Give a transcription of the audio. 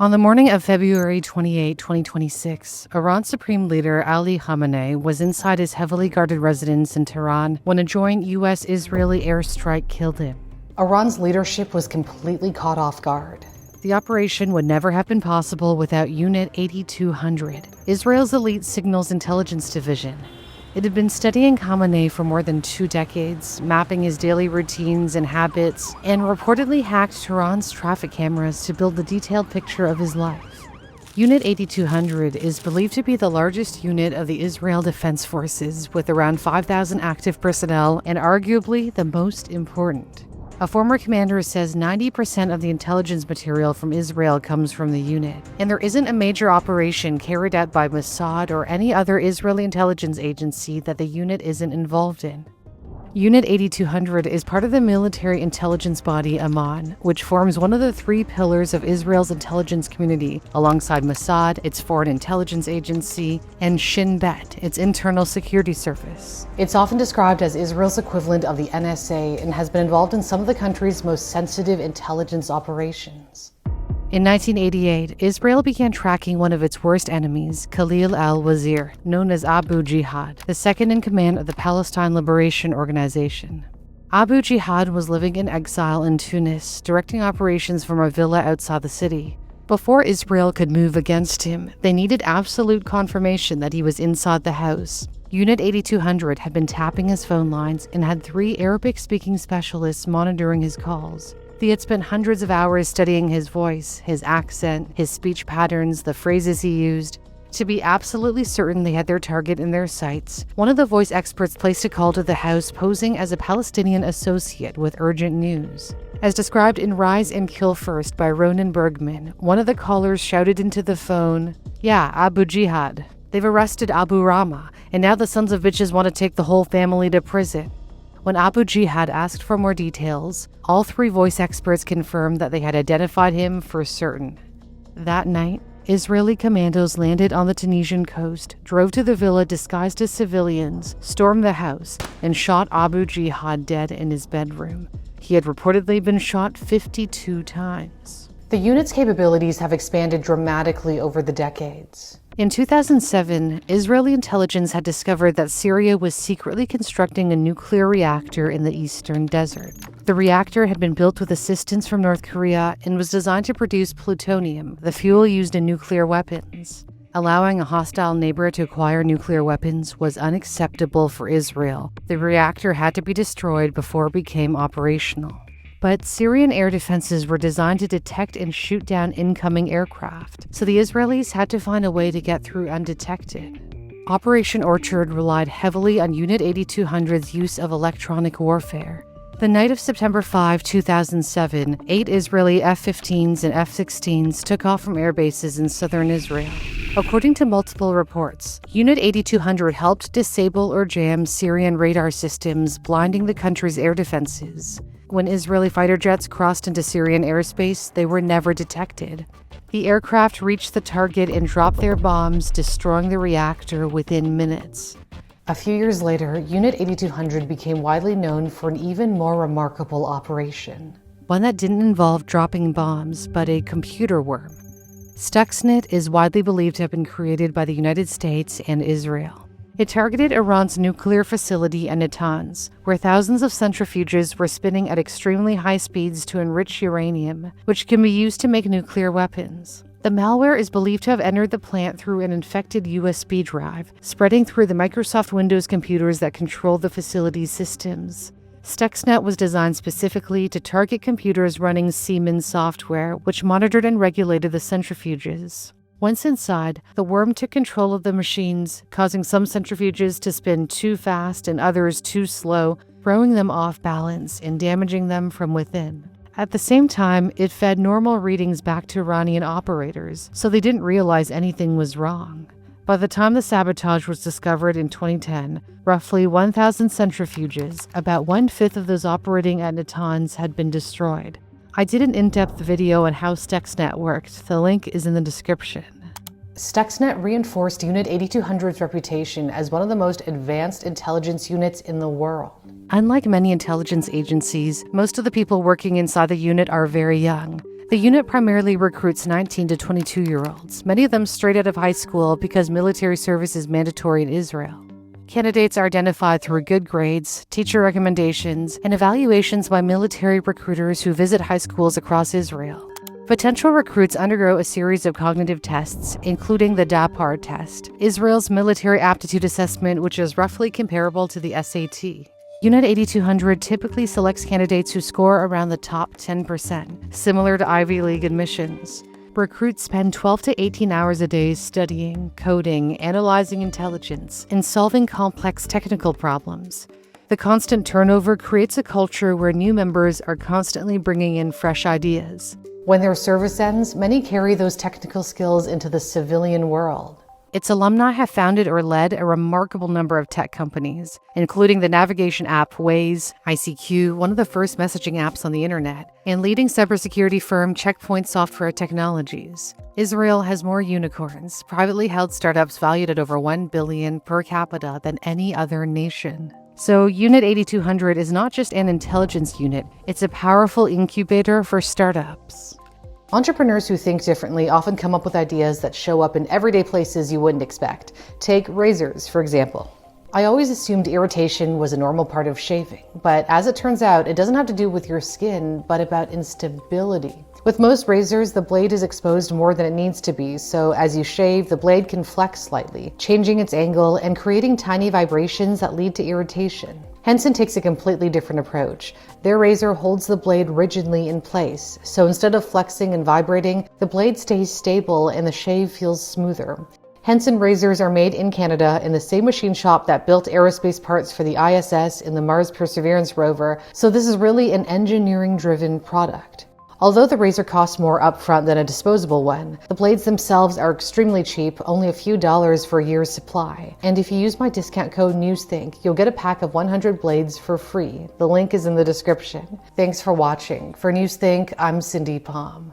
On the morning of February 28, 2026, Iran's Supreme Leader Ali Khamenei was inside his heavily guarded residence in Tehran when a joint U.S.-Israeli airstrike killed him. Iran's leadership was completely caught off guard. The operation would never have been possible without Unit 8200, Israel's elite signals intelligence division. It had been studying Khamenei for more than 2 decades, mapping his daily routines and habits, and reportedly hacked Tehran's traffic cameras to build a detailed picture of his life. Unit 8200 is believed to be the largest unit of the Israel Defense Forces, with around 5,000 active personnel and arguably the most important. A former commander says 90% of the intelligence material from Israel comes from the unit, and there isn't a major operation carried out by Mossad or any other Israeli intelligence agency that the unit isn't involved in. Unit 8200 is part of the military intelligence body Amman, which forms one of the 3 pillars of Israel's intelligence community, alongside Mossad, its foreign intelligence agency, and Shin Bet, its internal security service. It's often described as Israel's equivalent of the NSA and has been involved in some of the country's most sensitive intelligence operations. In 1988, Israel began tracking one of its worst enemies, Khalil al-Wazir, known as Abu Jihad, the second in command of the Palestine Liberation Organization. Abu Jihad was living in exile in Tunis, directing operations from a villa outside the city. Before Israel could move against him, they needed absolute confirmation that he was inside the house. Unit 8200 had been tapping his phone lines and had 3 Arabic-speaking specialists monitoring his calls. They had spent hundreds of hours studying his voice, his accent, his speech patterns, the phrases he used. To be absolutely certain they had their target in their sights, one of the voice experts placed a call to the house posing as a Palestinian associate with urgent news. As described in Rise and Kill First by Ronan Bergman, one of the callers shouted into the phone, "Yeah, Abu Jihad. They've arrested Abu Rama, and now the sons of bitches want to take the whole family to prison." When Abu Jihad asked for more details, all 3 voice experts confirmed that they had identified him for certain. That night, Israeli commandos landed on the Tunisian coast, drove to the villa disguised as civilians, stormed the house, and shot Abu Jihad dead in his bedroom. He had reportedly been shot 52 times. The unit's capabilities have expanded dramatically over the decades. In 2007, Israeli intelligence had discovered that Syria was secretly constructing a nuclear reactor in the eastern desert. The reactor had been built with assistance from North Korea and was designed to produce plutonium, the fuel used in nuclear weapons. Allowing a hostile neighbor to acquire nuclear weapons was unacceptable for Israel. The reactor had to be destroyed before it became operational. But Syrian air defenses were designed to detect and shoot down incoming aircraft, so the Israelis had to find a way to get through undetected. Operation Orchard relied heavily on Unit 8200's use of electronic warfare. The night of September 5, 2007, 8 Israeli F-15s and F-16s took off from air bases in southern Israel. According to multiple reports, Unit 8200 helped disable or jam Syrian radar systems, blinding the country's air defenses. When Israeli fighter jets crossed into Syrian airspace, they were never detected. The aircraft reached the target and dropped their bombs, destroying the reactor within minutes. A few years later, Unit 8200 became widely known for an even more remarkable operation. One that didn't involve dropping bombs, but a computer worm. Stuxnet is widely believed to have been created by the United States and Israel. It targeted Iran's nuclear facility in Natanz, where thousands of centrifuges were spinning at extremely high speeds to enrich uranium, which can be used to make nuclear weapons. The malware is believed to have entered the plant through an infected USB drive, spreading through the Microsoft Windows computers that control the facility's systems. Stuxnet was designed specifically to target computers running Siemens software, which monitored and regulated the centrifuges. Once inside, the worm took control of the machines, causing some centrifuges to spin too fast and others too slow, throwing them off balance and damaging them from within. At the same time, it fed normal readings back to Iranian operators, so they didn't realize anything was wrong. By the time the sabotage was discovered in 2010, roughly 1,000 centrifuges, about 1/5 of those operating at Natanz, had been destroyed. I did an in-depth video on how Stuxnet worked. The link is in the description. Stuxnet reinforced Unit 8200's reputation as one of the most advanced intelligence units in the world. Unlike many intelligence agencies, most of the people working inside the unit are very young. The unit primarily recruits 19 to 22-year-olds, many of them straight out of high school because military service is mandatory in Israel. Candidates are identified through good grades, teacher recommendations, and evaluations by military recruiters who visit high schools across Israel. Potential recruits undergo a series of cognitive tests, including the DAPAR test, Israel's military aptitude assessment, which is roughly comparable to the SAT. Unit 8200 typically selects candidates who score around the top 10%, similar to Ivy League admissions. Recruits spend 12 to 18 hours a day studying, coding, analyzing intelligence, and solving complex technical problems. The constant turnover creates a culture where new members are constantly bringing in fresh ideas. When their service ends, many carry those technical skills into the civilian world. Its alumni have founded or led a remarkable number of tech companies, including the navigation app Waze, ICQ, one of the first messaging apps on the internet, and leading cybersecurity firm Checkpoint Software Technologies. Israel has more unicorns, privately held startups valued at over $1 billion per capita than any other nation. So Unit 8200 is not just an intelligence unit, it's a powerful incubator for startups. Entrepreneurs who think differently often come up with ideas that show up in everyday places you wouldn't expect. Take razors, for example. I always assumed irritation was a normal part of shaving, but as it turns out, it doesn't have to do with your skin, but about instability. With most razors, the blade is exposed more than it needs to be, so as you shave, the blade can flex slightly, changing its angle and creating tiny vibrations that lead to irritation. Henson takes a completely different approach. Their razor holds the blade rigidly in place, so instead of flexing and vibrating, the blade stays stable and the shave feels smoother. Henson razors are made in Canada in the same machine shop that built aerospace parts for the ISS and the Mars Perseverance rover, so this is really an engineering-driven product. Although the razor costs more upfront than a disposable one, the blades themselves are extremely cheap, only a few dollars for a year's supply. And if you use my discount code Newsthink, you'll get a pack of 100 blades for free. The link is in the description. Thanks for watching. For Newsthink, I'm Cindy Pom.